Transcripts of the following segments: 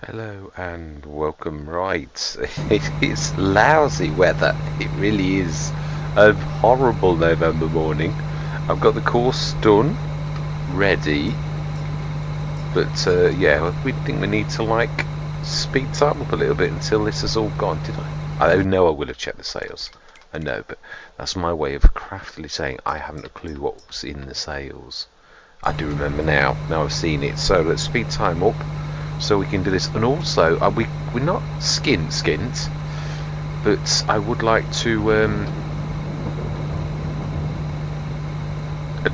Hello and welcome. Right, it's lousy weather. It really is a horrible November morning. I've got the course done, ready, but yeah, we think we need to like speed time up a little bit until this is all gone. Did I? I know I will have checked the sales. I know, but that's my way of craftily saying I haven't a clue what was in the sales. I do remember now. Now I've seen it. So let's speed time up so we can do this. And also, we're not skint, but I would like to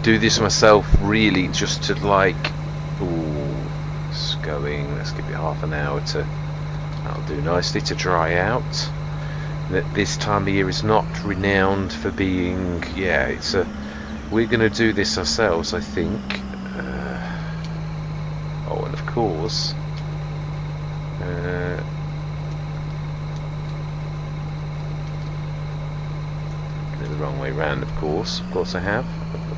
do this myself. Really, just to like, ooh, it's going. Let's give it half an hour to. That'll do nicely to dry out. That this time of year is not renowned for being. Yeah, it's a. We're going to do this ourselves, I think. Oh, and of course. The wrong way round, of course. Of course I have.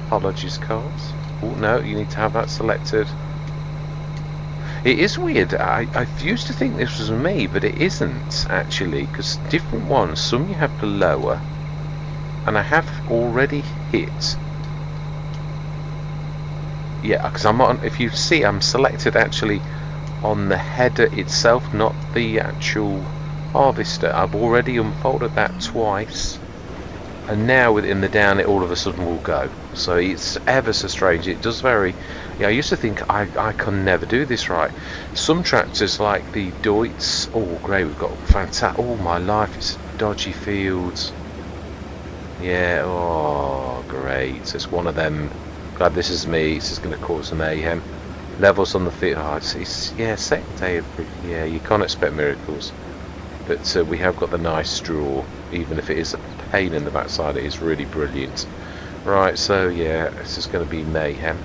Apologies, cards. Oh, no, you need to have that selected. It is weird. I used to think this was me, but it isn't, actually, because different ones, some you have to lower, and I have already hit. Yeah, because I'm on, if you see, I'm selected actually on the header itself, not the actual harvester. I've already unfolded that twice, and now within the down it all of a sudden will go. So it's ever so strange. It does vary. Yeah, I used to think I can never do this right. Some tractors like the Deutz, oh great, we've got fantastic. Oh my life, it's dodgy fields. Yeah, oh great, it's one of them. Glad this is me. This is going to cause some mayhem. Levels on the field. Oh, it's yeah, second day of, yeah, you can't expect miracles. But we have got the nice straw, even if it is a pain in the backside. It is really brilliant. Right, so yeah, this is going to be mayhem.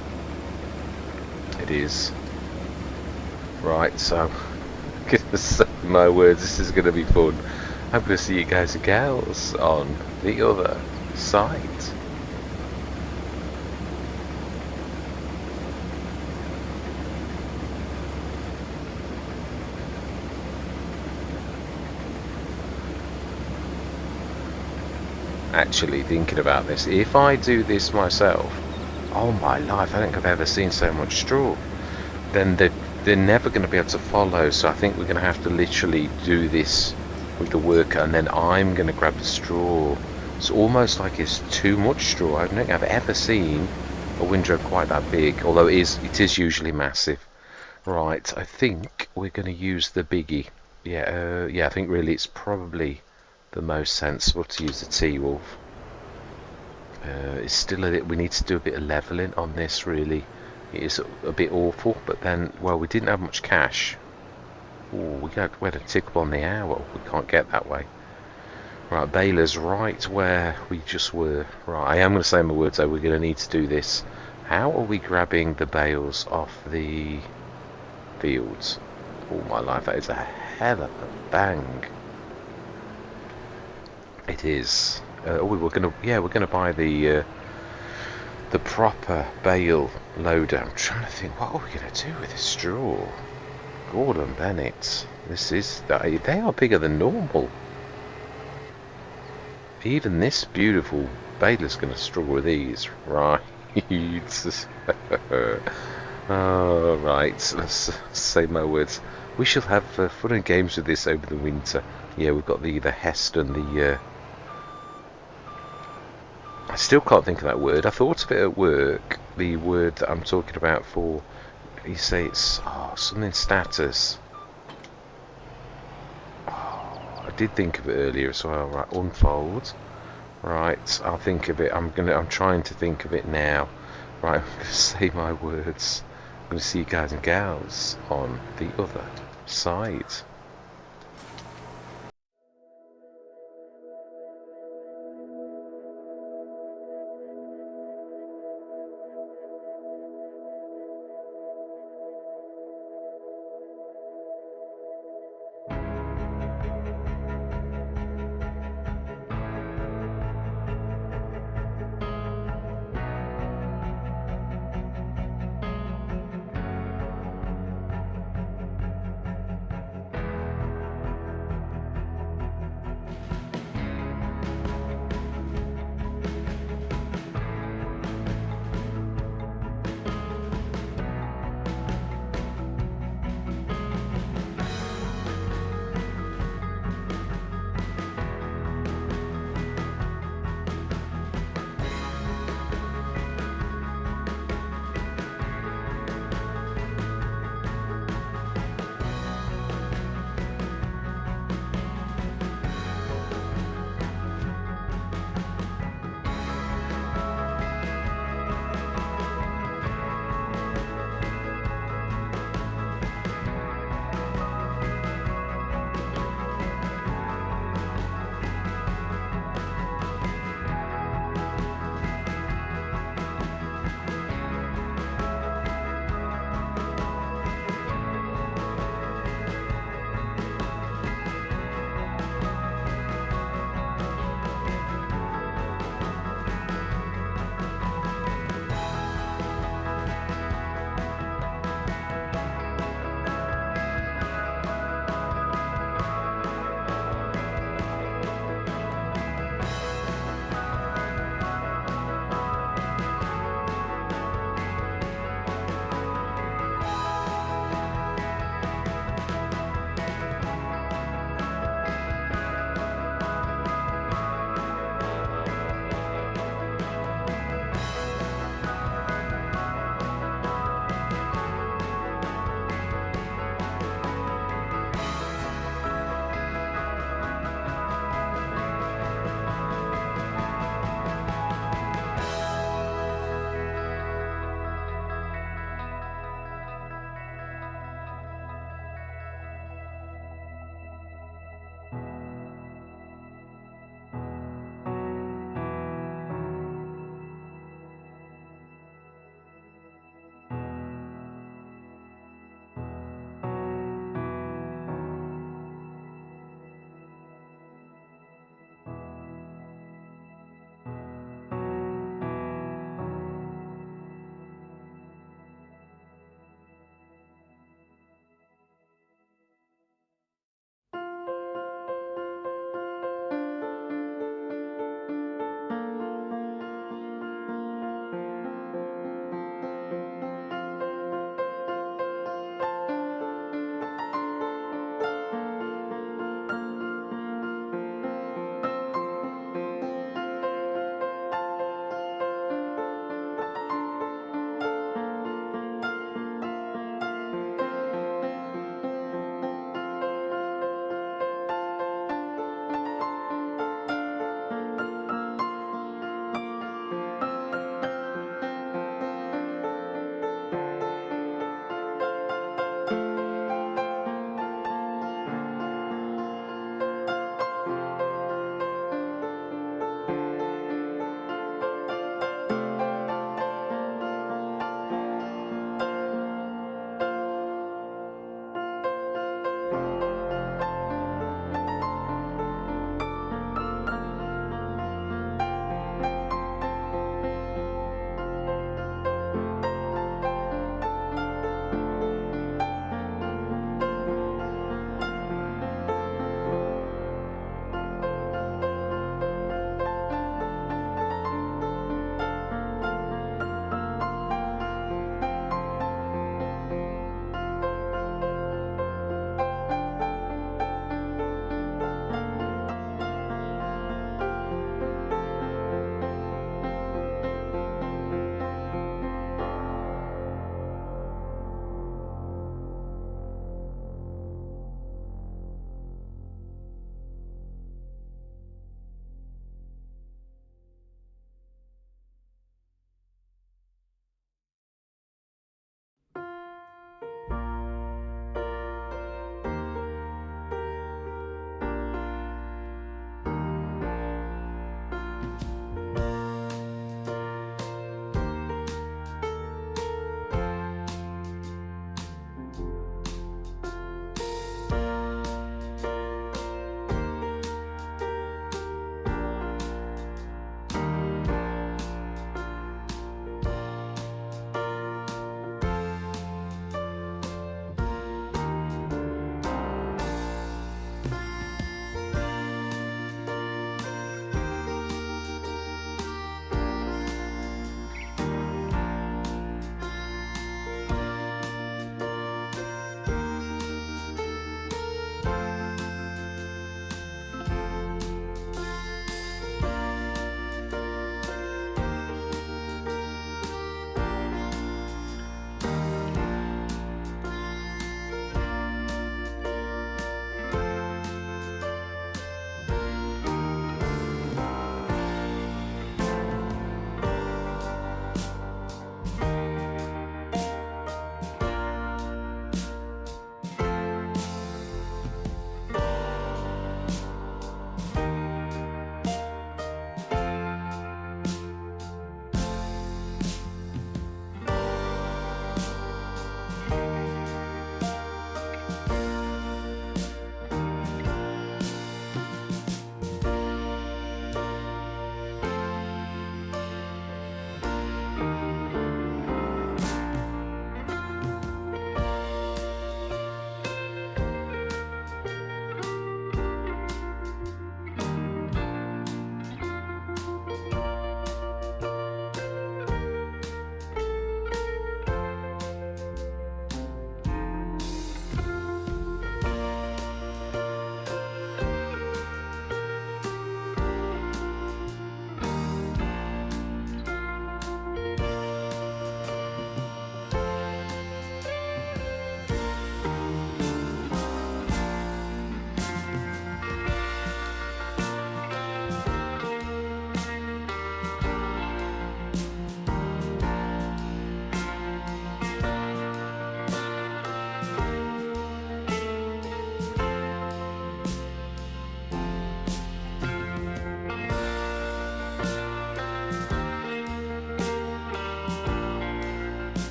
It is. Right, so gonna say my words, this is going to be fun. I'm going to see you guys and gals on the other side. Actually thinking about this, if I do this myself, oh my life, I don't think I've ever seen so much straw. Then they're never going to be able to follow, so I think we're going to have to literally do this with the worker, and then I'm going to grab the straw. It's almost like it's too much straw. I don't think I've ever seen a windrow quite that big, although it is usually massive. Right, I think we're going to use the biggie. Yeah, yeah, I think really it's probably the most sensible to use the T-Wolf. It's still we need to do a bit of leveling on this, really. It is a bit awful, but then, well, we didn't have much cash. Oh, we had a tick up on the hour. We can't get that way. Right, baler's right where we just were. Right, I am going to say my words though. We're going to need to do this. How are we grabbing the bales off the fields? Oh my life, that is a hell of a bang. It is. Oh, we're gonna buy the proper bale loader. I'm trying to think, what are we gonna do with this straw? Gordon Bennett. They are bigger than normal. Even this beautiful baler's gonna struggle with these, right? Oh, right. Let's say my words. We shall have fun and games with this over the winter. Yeah, we've got the Heston, the I still can't think of that word. I thought of it at work. The word that I'm talking about for, you say it's something status. Oh, I did think of it earlier as well. Right, unfold. Right, I'll think of it. I'm trying to think of it now. Right, I'm gonna say my words. I'm gonna see you guys and gals on the other side.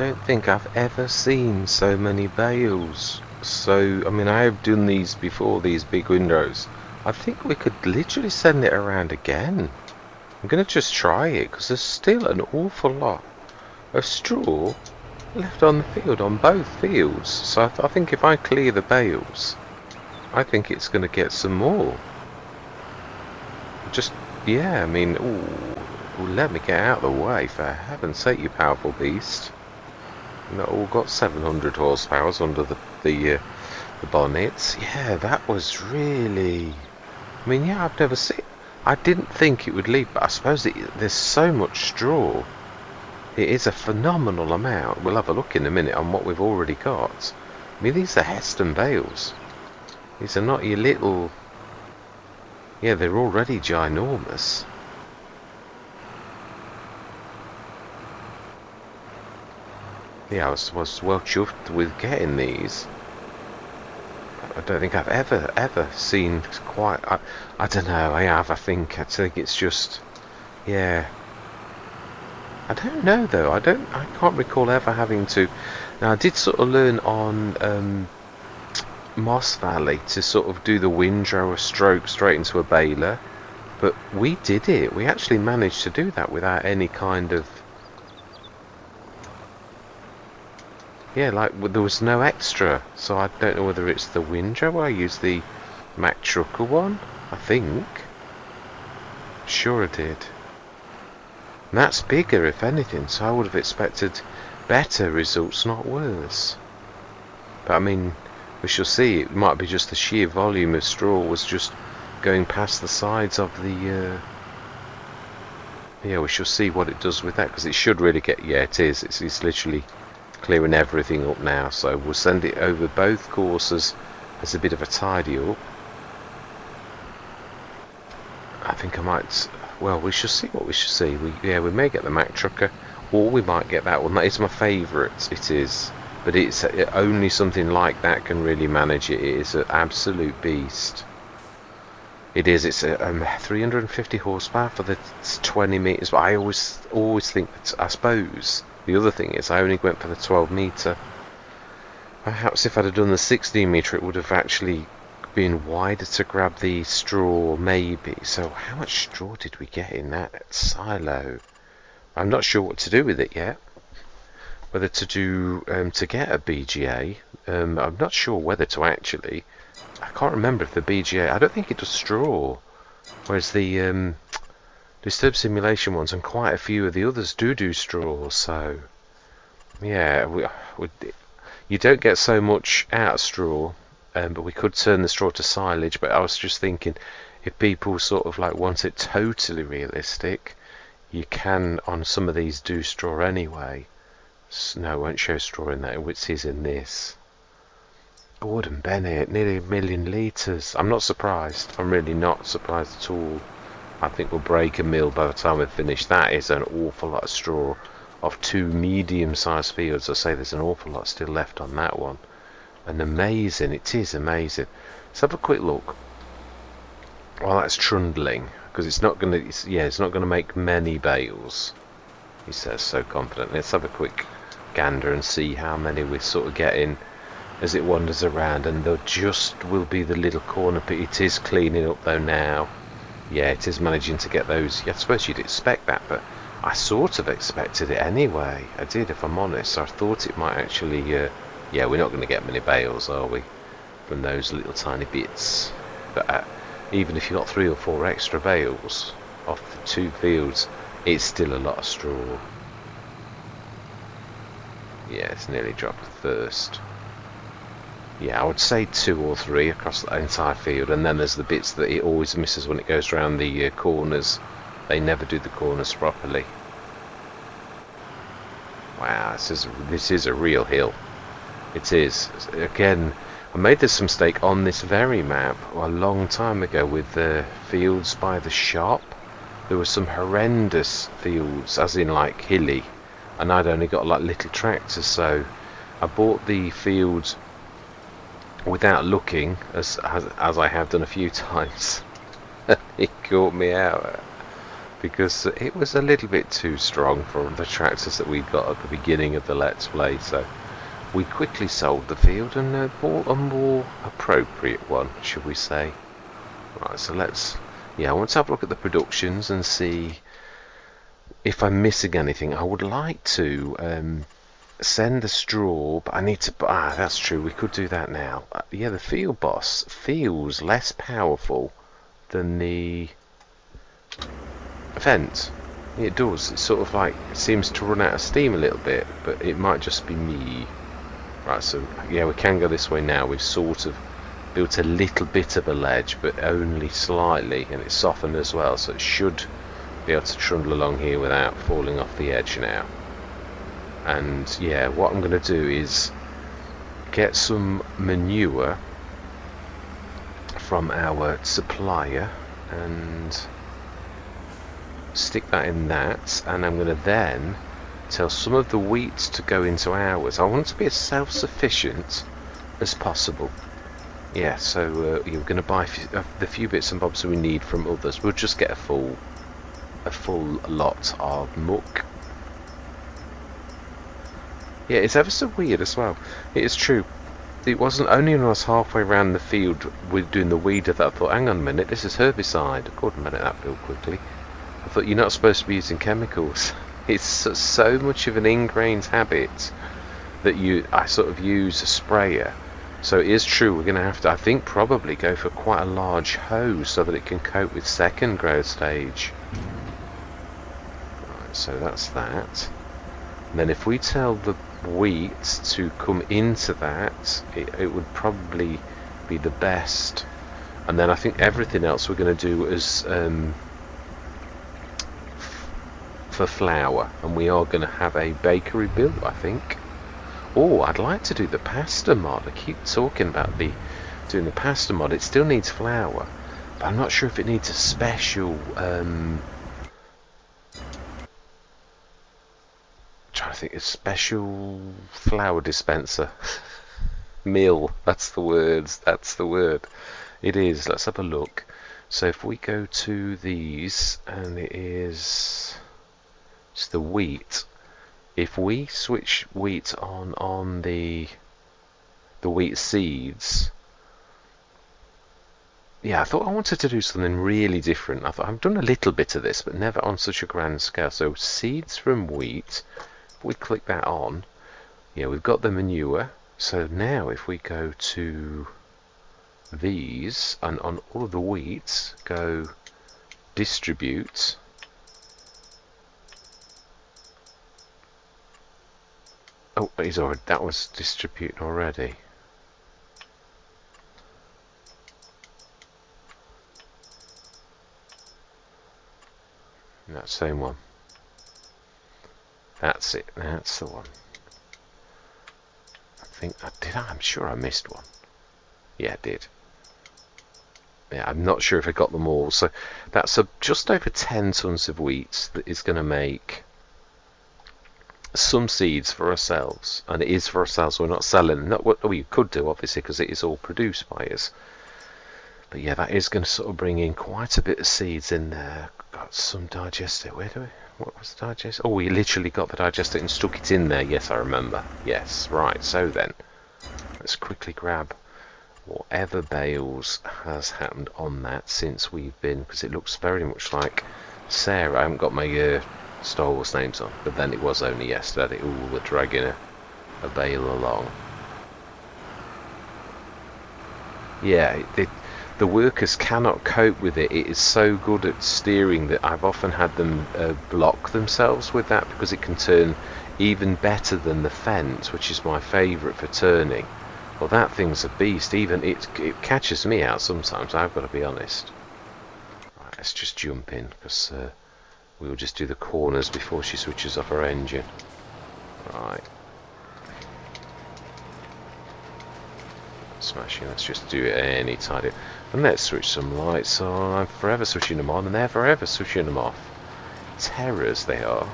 don't think I've ever seen so many bales. So, I mean, I have done these before, these big windows. I think we could literally send it around again. I'm going to just try it, because there's still an awful lot of straw left on the field, on both fields. So I think if I clear the bales, I think it's going to get some more. Just, yeah, I mean, ooh, let me get out of the way, for heaven's sake, you powerful beast. Not all got 700 horsepower under the bonnets. Yeah, that was really... I mean, yeah, I've never seen... I didn't think it would leave, but I suppose there's so much straw. It is a phenomenal amount. We'll have a look in a minute on what we've already got. I mean, these are Heston bales. These are not your little... Yeah, they're already ginormous. Yeah, I was well chuffed with getting these. I don't think I've ever seen quite... I don't know, I think it's just... Yeah. I don't know though, I can't recall ever having to... Now I did sort of learn on Moss Valley to sort of do the windrow stroke straight into a baler, but we did it. We actually managed to do that without any kind of... Yeah, like there was no extra, so I don't know whether it's the windrow or I used the Mack Trucker one, I think. Sure I did. And that's bigger if anything, so I would have expected better results, not worse. But I mean, we shall see. It might be just the sheer volume of straw was just going past the sides of the... Yeah, we shall see what it does with that, because it should really get... Yeah, it is. It's literally clearing everything up now, so we'll send it over both courses as a bit of a tidy up. I think I might... Well, we shall see what we shall see. We may get the Mack Trucker, or we might get that one. That is my favourite, it is. But it's only something like that can really manage it. It is an absolute beast. It is. It's 350 horsepower for the 20 metres. But I always think that, I suppose, the other thing is I only went for the 12 metre. Perhaps if I'd have done the 16 metre, it would have actually been wider to grab the straw, maybe. So how much straw did we get in that silo? I'm not sure what to do with it yet. Whether to do to get a BGA, I'm not sure whether to actually. I can't remember if the BGA... I don't think it does straw, whereas the Disturb Simulation ones and quite a few of the others do straw. So yeah, you don't get so much out of straw, but we could turn the straw to silage. But I was just thinking, if people sort of like want it totally realistic, you can on some of these do straw anyway. No, it won't show straw in that, which is in this. Gordon Bennett, nearly 1 million litres. I'm not surprised. I'm really not surprised at all. I think we'll break a mill by the time we've finished. That is an awful lot of straw of 2 medium-sized fields. I say there's an awful lot still left on that one. And amazing, it is amazing. Let's have a quick look. Well, that's trundling, because it's not going to. Yeah, it's not going to make many bales. He says so confidently. Let's have a quick gander and see how many we're sort of getting as it wanders around. And there just will be the little corner, but it is cleaning up though now. Yeah, it is managing to get those. Yeah, I suppose you'd expect that, but I sort of expected it anyway. I did, if I'm honest. I thought it might actually... yeah, we're not going to get many bales, are we? From those little tiny bits. But even if you got 3 or 4 extra bales off the 2 fields, it's still a lot of straw. Yeah, it's nearly dropped first. Yeah, I would say 2 or 3 across the entire field, and then there's the bits that it always misses when it goes around the corners. They never do the corners properly. Wow, this is a real hill. It is. Again, I made this mistake on this very map a long time ago with the fields by the shop. There were some horrendous fields, as in like hilly, and I'd only got like little tractors, so I bought the fields without looking, as I have done a few times. It caught me out. because it was a little bit too strong for the tractors that we'd got at the beginning of the Let's Play, so we quickly sold the field and bought a more appropriate one, should we say. Right, so I want to have a look at the productions and see if I'm missing anything. I would like to send the straw, but I need to... that's true, we could do that now. Yeah, the field boss feels less powerful than the event. It does. It's sort of like, it seems to run out of steam a little bit, but it might just be me. Right, so yeah, we can go this way now. We've sort of built a little bit of a ledge, but only slightly, and it's softened as well, so it should be able to trundle along here without falling off the edge now. And yeah, what I'm going to do is get some manure from our supplier and stick that in that, and I'm going to then tell some of the wheat to go into ours. I want to be as self-sufficient as possible. Yeah, so you're going to buy the few bits and bobs we need from others. We'll just get a full lot of muck. Yeah, it's ever so weird as well. It is true. It wasn't only when I was halfway around the field with doing the weeder that I thought, hang on a minute, this is herbicide. I couldn't manage that real quickly. I thought, you're not supposed to be using chemicals. It's so much of an ingrained habit that I sort of use a sprayer. So it is true, we're going to have to, I think, probably go for quite a large hose so that it can cope with second growth stage. Right, so that's that. And then if we tell the wheat to come into that, it would probably be the best. And then I think everything else we're going to do is for flour, and we are going to have a bakery built, I think. Oh, I'd like to do the pasta mod. I keep talking about doing the pasta mod. It still needs flour, but I'm not sure if it needs a special trying to think, a special flour dispenser. Mill, that's the word. It is. Let's have a look. So if we go to these, and it is the wheat. If we switch wheat on the wheat seeds, yeah, I thought I wanted to do something really different. I thought I've done a little bit of this, but never on such a grand scale. So seeds from wheat, if we click that on, yeah, we've got the manure. So now if we go to these, and on all of the wheat, go distribute. Oh, that was distributing already. That same one. That's it. That's the one. I think I did. I'm sure I missed one. Yeah, I did. Yeah, I'm not sure if I got them all. So that's just over 10 tons of wheat that is going to make some seeds for ourselves, and it is for ourselves. We're not selling. Not what we could do, obviously, because it is all produced by us. But yeah, that is going to sort of bring in quite a bit of seeds in there. Got some digester. What was the digester? Oh, we literally got the digester and stuck it in there. Yes, I remember. Yes, right. So then, let's quickly grab whatever bales has happened on that since we've been, because it looks very much like Sarah. I haven't got my Star Wars names on, but then it was only yesterday. Ooh, we're dragging a bale along. Yeah, the workers cannot cope with it. It is so good at steering that I've often had them block themselves with that, because it can turn even better than the fence, which is my favourite for turning. Well, that thing's a beast. Even it catches me out sometimes, I've got to be honest. Right, let's just jump in, because we'll just do the corners before she switches off her engine. Right. Smashing. Let's just do it any time. And let's switch some lights on. I'm forever switching them on, and they're forever switching them off. Terrors they are.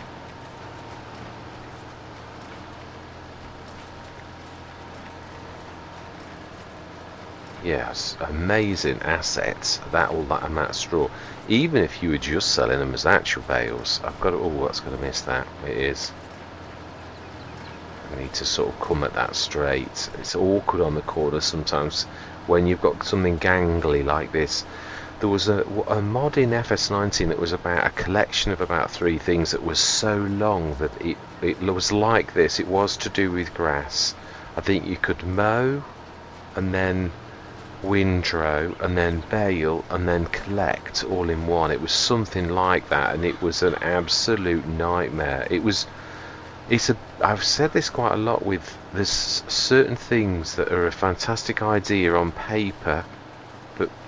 Yes, amazing assets. That all that amount of straw. Even if you were just selling them as actual bales, I've got. Oh, that's going to miss that. It is. I need to sort of come at that straight. It's awkward on the corner sometimes when you've got something gangly like this. There was a mod in FS19 that was about a collection of about 3 things that was so long that it was like this. It was to do with grass. I think you could mow and then windrow and then bale and then collect all in one. It was something like that, and it was an absolute nightmare. I've said this quite a lot with, there's certain things that are a fantastic idea on paper,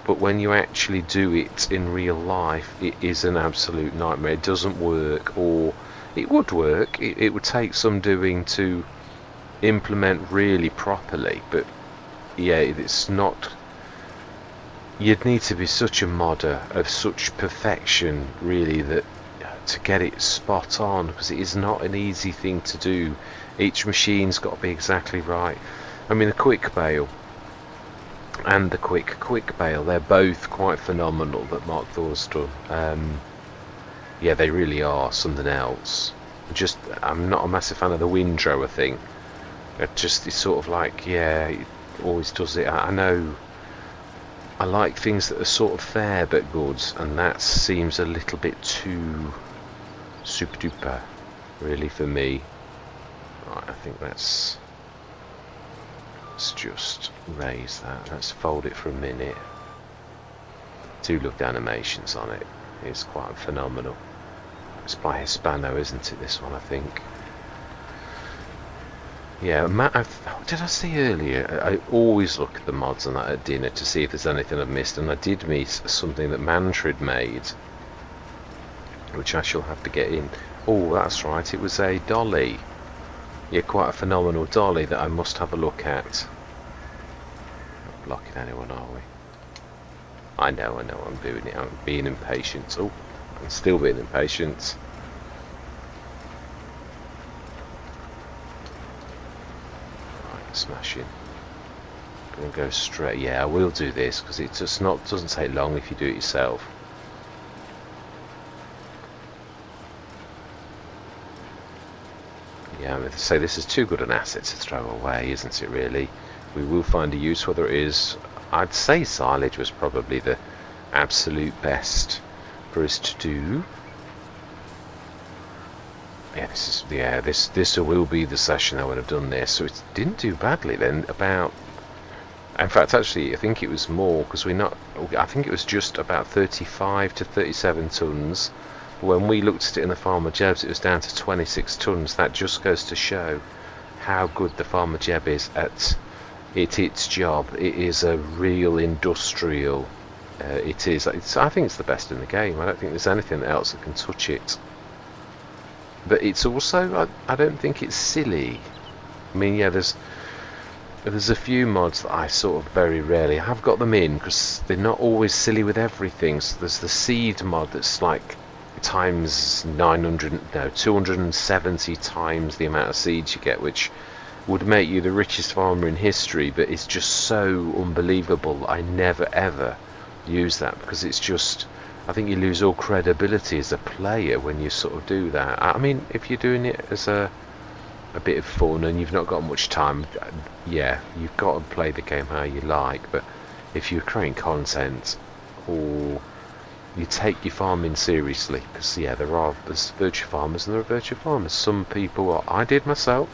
but when you actually do it in real life, it is an absolute nightmare. It doesn't work, or it would work. It would take some doing to implement really properly, but yeah, it's not. You'd need to be such a modder of such perfection, really, that to get it spot on, because it is not an easy thing to do. Each machine's got to be exactly right. I mean, the quick bale and the quick bale, they're both quite phenomenal that Mark Thor's done. Yeah, they really are something else. I'm not a massive fan of the windrower thing. It's sort of like, yeah, it always does it. I know I like things that are sort of fair but good, and that seems a little bit too super duper, really, for me. Right, I think let's just raise that. Let's fold it for a minute. Do love the animations on it. It's quite phenomenal. It's by Hispano, isn't it, this one, I think? Yeah, did I say earlier, I always look at the mods on that at dinner to see if there's anything I've missed, and I did miss something that Mantrid made, which I shall have to get in. Oh, that's right, it was a dolly. Yeah, quite a phenomenal dolly that I must have a look at. Not blocking anyone, are we? I know, I'm doing it. I'm being impatient. Oh, I'm still being impatient. Right, smashing. Gonna go straight. Yeah, I will do this because it just doesn't take long if you do it yourself. Yeah, I mean, to say this is too good an asset to throw away, isn't it, really? We will find a use, whether it is... I'd say silage was probably the absolute best for us to do. Yeah, this will be the session I would have done this, so it didn't do badly then. In fact, actually, I think it was more, because I think it was just about 35 to 37 tons. When we looked at it in the Farmer Jebs, it was down to 26 tons. That just goes to show how good the Farmer Jeb is at its job. It is a real industrial. It is. I think it's the best in the game. I don't think there's anything else that can touch it. But it's also, I don't think it's silly. I mean, yeah, there's a few mods that I sort of very rarely have got them in because they're not always silly with everything. So there's the seed mod that's like times 270 times the amount of seeds you get, which would make you the richest farmer in history, but it's just so unbelievable. I never ever use that because it's just, I think you lose all credibility as a player when you sort of do that. I mean, if you're doing it as a bit of fun and you've not got much time, yeah, you've got to play the game how you like. But if you're creating content, or you take your farming seriously, because yeah, there's virtual farmers and there are virtual farmers. Some people, I did myself,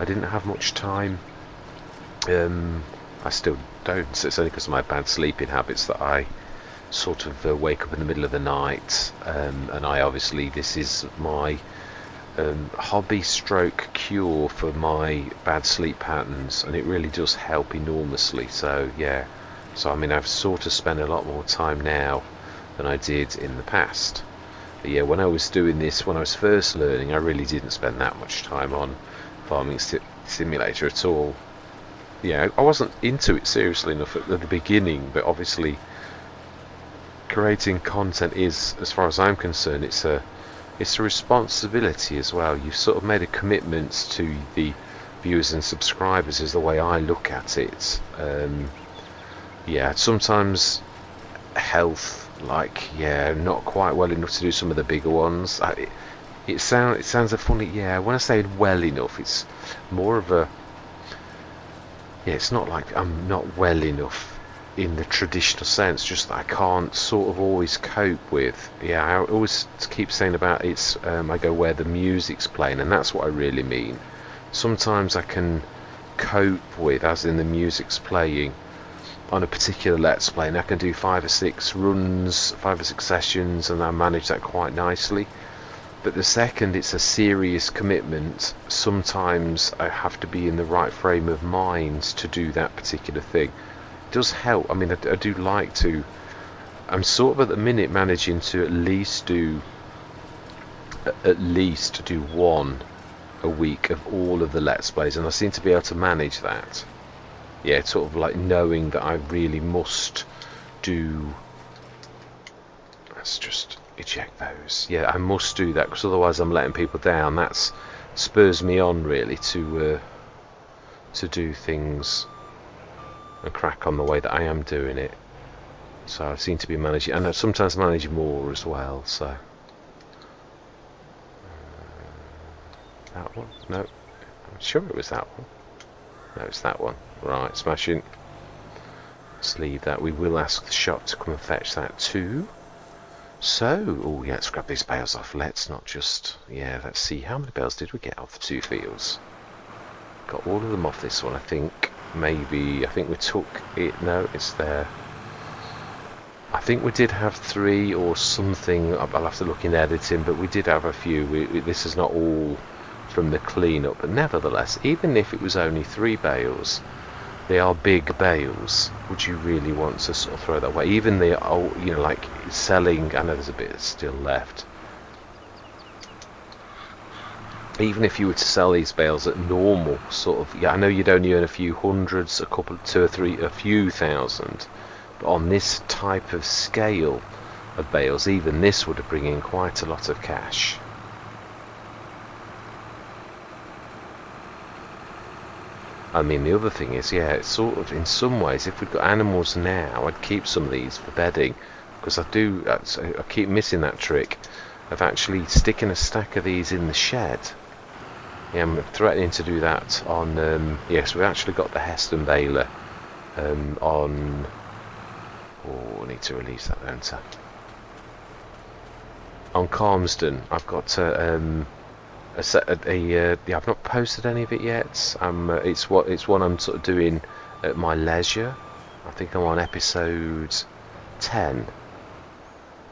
I didn't have much time. I still don't. It's only because of my bad sleeping habits that I sort of wake up in the middle of the night, and I obviously, this is my hobby stroke cure for my bad sleep patterns, and it really does help enormously. So yeah, so I mean, I've sort of spent a lot more time now than I did in the past. But yeah, when I was doing this, when I was first learning, I really didn't spend that much time on Farming Simulator at all. Yeah, I wasn't into it seriously enough at the beginning, but obviously creating content is, as far as I'm concerned, it's a responsibility as well. You've sort of made a commitment to the viewers and subscribers, is the way I look at it. yeah, sometimes health, like, yeah, not quite well enough to do some of the bigger ones. It sounds a funny, yeah, when I say well enough, it's more of a, yeah, it's not like I'm not well enough in the traditional sense, just that I can't sort of always cope with. Yeah, I always keep saying about it's, I go where the music's playing, and that's what I really mean. Sometimes I can cope with, as in the music's playing on a particular Let's Play, and I can do 5 or 6 runs, 5 or 6 sessions, and I manage that quite nicely. But the second it's a serious commitment, sometimes I have to be in the right frame of mind to do that particular thing. It does help. I mean, I do like to. I'm sort of at the minute managing to at least do one a week of all of the Let's Plays, and I seem to be able to manage that. Yeah, it's sort of like knowing that I really must do. Let's just eject those. Yeah, I must do that, because otherwise I'm letting people down. That spurs me on really to do things and crack on the way that I am doing it. So I seem to be managing, and I sometimes manage more as well. So that one? No, I'm sure it was that one. No, it's that one. Right, smashing. Let's leave that. We will ask the shop to come and fetch that too. So, oh yeah, let's grab these bales off. Let's not just, yeah, let's see, how many bales did we get off the 2 fields? Got all of them off this one, I think. Maybe, I think we took it, no, it's there. I think we did have 3 or something. I'll have to look in editing, but we did have a few. This is not all from the cleanup, but nevertheless, even if it was only 3 bales, they are big bales. Would you really want to sort of throw that away? Even the old, you know, like selling, I know there's a bit still left. Even if you were to sell these bales at normal sort of, yeah, I know you'd only earn a few hundreds, a couple, 2 or 3, a few thousand, but on this type of scale of bales, even this would bring in quite a lot of cash. I mean, the other thing is, yeah, it's sort of, in some ways, if we've got animals now, I'd keep some of these for bedding, because I keep missing that trick of actually sticking a stack of these in the shed. Yeah, I'm threatening to do that on, yes, we've actually got the Heston baler on, oh, I need to release that, don't I? On Calmsden, I've got yeah, I've not posted any of it yet. It's one I'm sort of doing at my leisure. I think I'm on episode 10.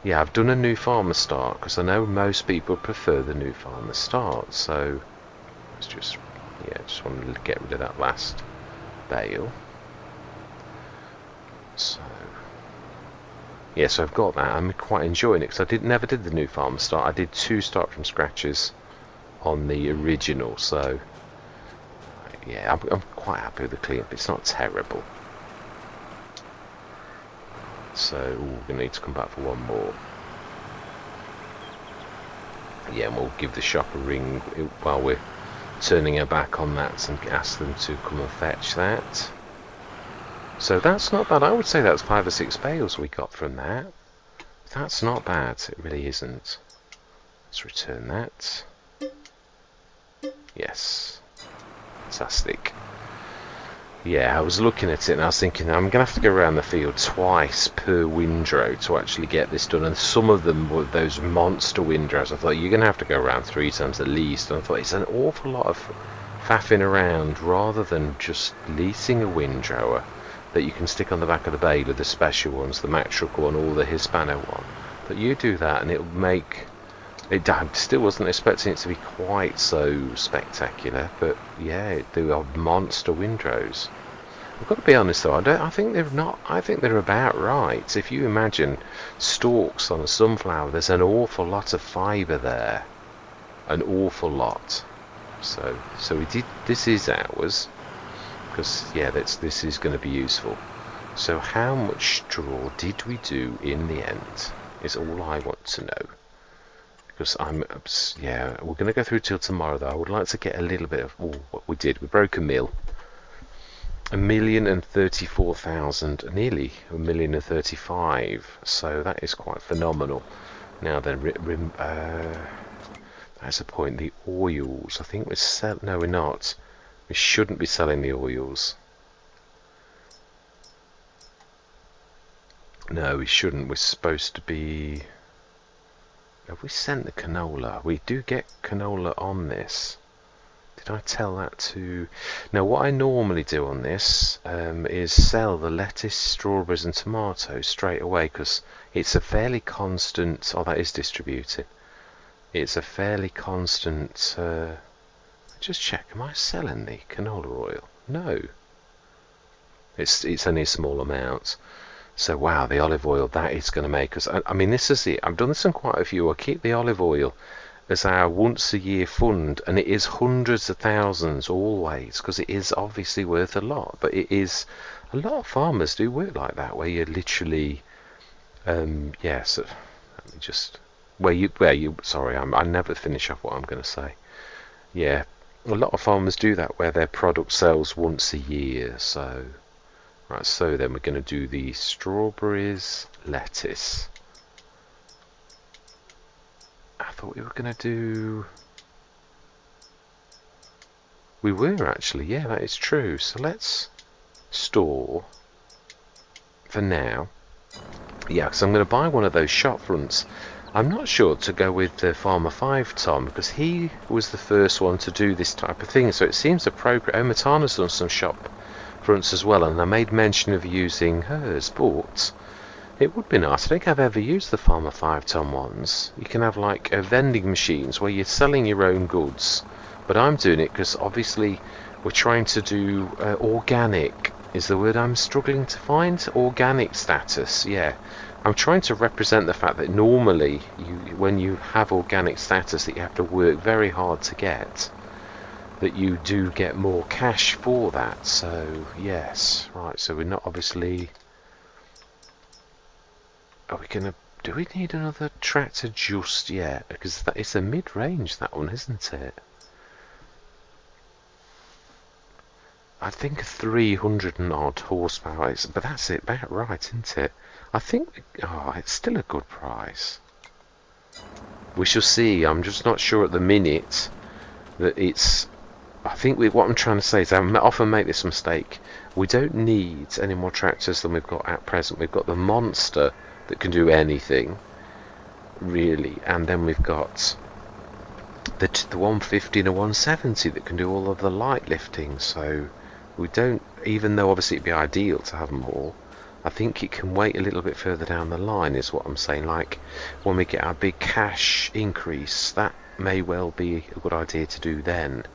Yeah, I've done a new farmer start, because I know most people prefer the new farmer start. So let's just, yeah, just want to get rid of that last bale. So yeah, so I've got that. I'm quite enjoying it, because I never did the new farmer start. I did 2 start from scratches on the original, so yeah, I'm quite happy with the cleanup. It's not terrible. So we're going to need to come back for one more. Yeah, and we'll give the shop a ring while we're turning our back on that and ask them to come and fetch that. So that's not bad. I would say that's 5 or 6 bales we got from that. That's not bad. It really isn't. Let's return that. Yes, fantastic. Yeah, I was looking at it and I was thinking I'm going to have to go around the field twice per windrow to actually get this done, and some of them were those monster windrows. I thought you're going to have to go around 3 times at least, and I thought it's an awful lot of faffing around rather than just leasing a windrower that you can stick on the back of the baler, the special ones, the Matric one or the Hispano one. But you do that and it'll make... I still wasn't expecting it to be quite so spectacular, but yeah, they are monster windrows. I've got to be honest though, I think they're not. I think they're about right. If you imagine stalks on a sunflower, there's an awful lot of fibre there, an awful lot. So we did. This is ours, because yeah, this is going to be useful. So how much straw did we do in the end? Is all I want to know. Because yeah, we're going to go through till tomorrow though. I would like to get a little bit of what we did. We broke a mill, 1,034,000, nearly 1,035,000. So that is quite phenomenal. Now then, that's a point. The oils. I think no, we're not. We shouldn't be selling the oils. No, we shouldn't. We're supposed to be. Have we sent the canola? We do get canola on this. Did I tell that to... Now what I normally do on this is sell the lettuce, strawberries and tomatoes straight away, because it's a fairly constant... Oh, that is distributed. It's a fairly constant... just check, am I selling the canola oil? No. It's only a small amount. So wow, the olive oil, that is going to make us... I mean, this is it. I've done this on quite a few. I keep the olive oil as our once a year fund, and it is hundreds of thousands always, because it is obviously worth a lot. But it is, a lot of farmers do work like that, where you literally yes, let me just sorry, I never finish off what I'm going to say. Yeah, a lot of farmers do that, where their product sells once a year. So right, so then we're going to do the strawberries, lettuce. I thought we were going to do... We were actually, yeah, that is true. So let's store for now. Yeah, because I'm going to buy one of those shop fronts. I'm not sure to go with the Farmer 5 Tom, because he was the first one to do this type of thing. So it seems the program... Oh, Matana's done some shop fronts as well, and I made mention of using hers, but... It would be nice. I don't think I've ever used the Farmer 5 ton ones. You can have like vending machines where you're selling your own goods. But I'm doing it because obviously we're trying to do organic is the word I'm struggling to find. Organic status, yeah. I'm trying to represent the fact that normally when you have organic status that you have to work very hard to get, that you do get more cash for that. So yes, right, so we're not obviously... Are we gonna... Do we need another tractor just yet? Because it's a mid-range, that one, isn't it? I think 300 and odd horsepower, but that's it, about right, isn't it? I think... Oh, it's still a good price. We shall see. I'm just not sure at the minute that it's... I think what I'm trying to say is I often make this mistake. We don't need any more tractors than we've got at present. We've got the monster that can do anything, really, and then we've got the 150 and a 170 that can do all of the light lifting. So we don't, even though obviously it'd be ideal to have more, I think it can wait a little bit further down the line, is what I'm saying. Like when we get our big cash increase, that may well be a good idea to do then.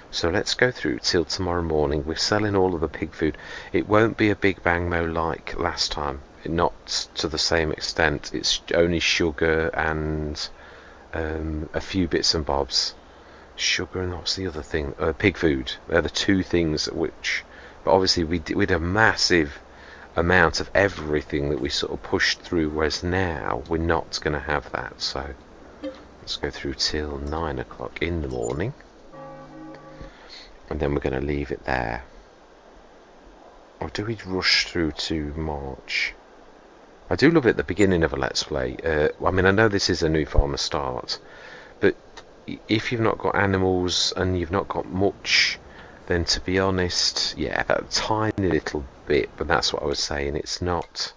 So let's go through till tomorrow morning. We're selling all of the pig food. It won't be a big bang mo like last time, not to the same extent. It's only sugar and a few bits and bobs. Sugar and what's the other thing? Pig food. They're the two things which... But obviously we did a massive amount of everything that we sort of pushed through, whereas now we're not going to have that. So let's go through till 9 o'clock in the morning. And then we're going to leave it there. Or do we rush through to March? I do love it at the beginning of a Let's Play. I mean, I know this is a new farmer start, but if you've not got animals and you've not got much, then to be honest, yeah, that tiny little bit, but that's what I was saying, it's not...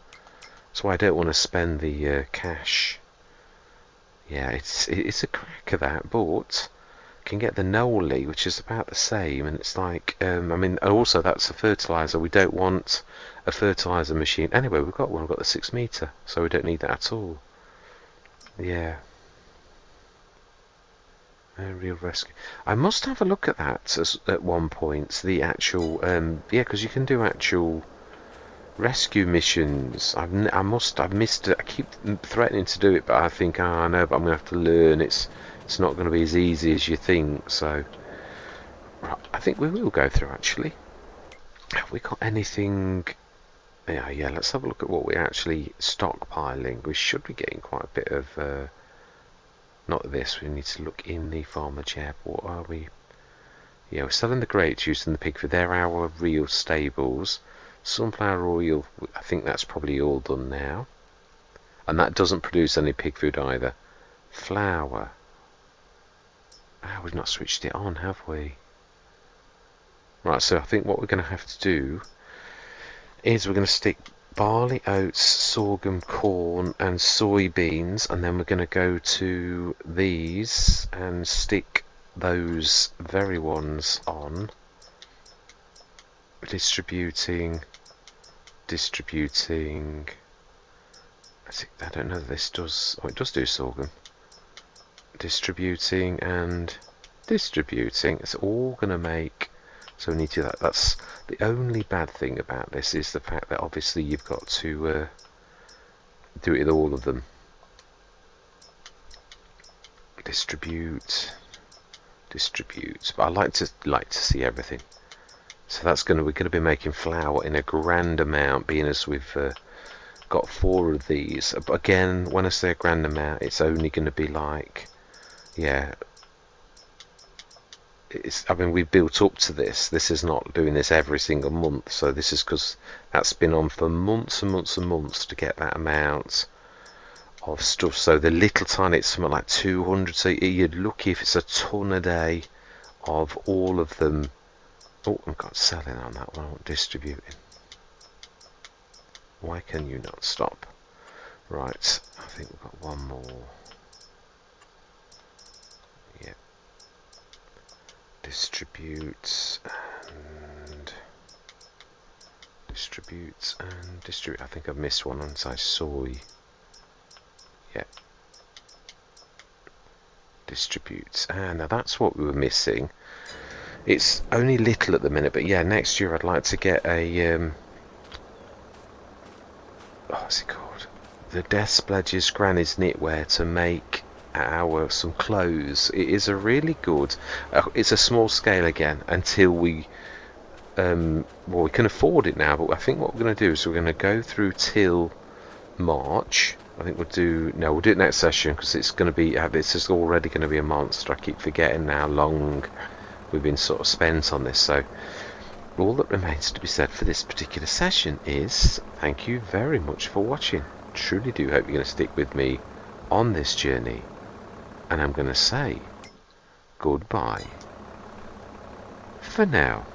That's why I don't want to spend the cash. Yeah, it's a cracker that, but... can get the Noli, which is about the same, and it's like I mean, also that's a fertilizer. We don't want a fertilizer machine anyway. We've got one. We've got the 6 meter, so we don't need that at all. Yeah, real rescue. I must have a look at that at one point, the actual yeah, because you can do actual rescue missions. I've missed it. I keep threatening to do it, but I think, I know, but I'm gonna have to learn. It's not going to be as easy as you think. So right, I think we will go through. Actually, have we got anything? Yeah, let's have a look at what we're actually stockpiling. We should be getting quite a bit of not this, we need to look in the farmer jab. What are we? Yeah, we're selling the grape juice and the pig food. They're our real stables. Sunflower oil, I think that's probably all done now. And that doesn't produce any pig food either. Flour. Ah, we've not switched it on, have we? Right, so I think what we're going to have to do is we're going to stick barley, oats, sorghum, corn and soybeans, and then we're going to go to these and stick those very ones on. Distributing. I don't know if this does. Oh, it does do sorghum. Distributing and distributing. It's all going to make. So we need to do that. That's the only bad thing about this, is the fact that obviously you've got to do it with all of them. Distribute. But I like to see everything. So that's we're going to be making flour in a grand amount, being as we've got 4 of these. But again, when I say a grand amount, it's only going to be like, yeah. I mean, we built up to this. This is not doing this every single month. So this is because that's been on for months and months and months to get that amount of stuff. So the little tiny, it's something like 200. So you're lucky if it's a ton a day of all of them. Oh, I've got selling on that one. I want distributing. Why can you not stop? Right, I think we've got one more. Yeah. Distribute and distribute. I think I've missed one on size soy. Yeah. Distributes. Now that's what we were missing. It's only little at the minute, but yeah, next year I'd like to get a what's it called? The Death Pledges Granny's Knitwear to make some clothes. It is a really good. It's a small scale again until we we can afford it now. But I think what we're going to do is we're going to go through till March. I think we'll do it next session, because it's going to be this is already going to be a monster. I keep forgetting how long we've been sort of spent on this. So all that remains to be said for this particular session is thank you very much for watching. Truly do hope you're going to stick with me on this journey, and I'm going to say goodbye for now.